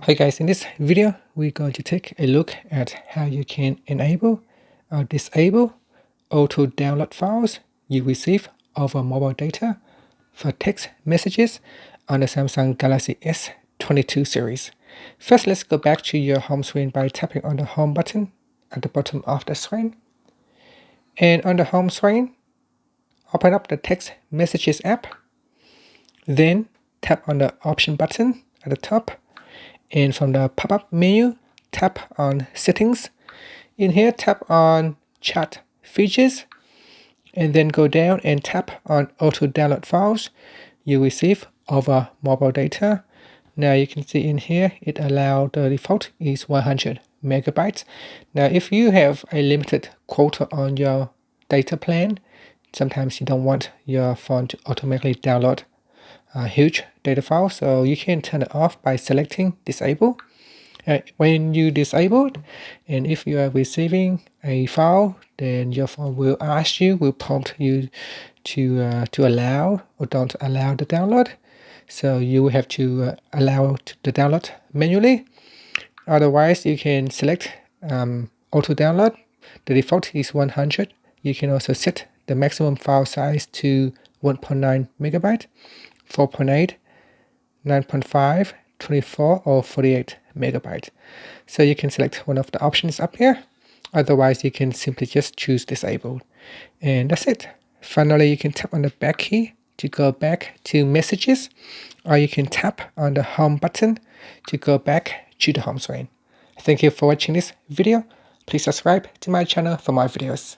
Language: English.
Hi guys, in this video we're going to take a look at how you can enable or disable auto download files you receive over mobile data for text messages on the Samsung Galaxy S22 series. First, let's go back to your home screen by tapping on the home button at the bottom of the screen. And on the home screen, open up the text messages app. Then tap on the option button at the top. And from the pop-up menu, tap on Settings. In here, tap on Chat Features, and then go down and tap on Auto Download Files you receive over mobile data. Now you can see in here, it allows the default is 100 megabytes. Now if you have a limited quota on your data plan, sometimes you don't want your phone to automatically download a huge data file, so you can turn it off by selecting Disable. When you disable it, and if you are receiving a file, then your phone will prompt you to allow or don't allow the download. So you will have to allow the download manually. Otherwise, you can select auto download. The default is 100. You can also set the maximum file size to 1.9 megabyte, 4.8, 9.5, 24 or 48 megabyte. So you can select one of the options up here. Otherwise, you can simply just choose disable. And that's it. Finally, you can tap on the back key to go back to messages, or you can tap on the home button to go back to the home screen. Thank you for watching this video. Please subscribe to my channel for more videos.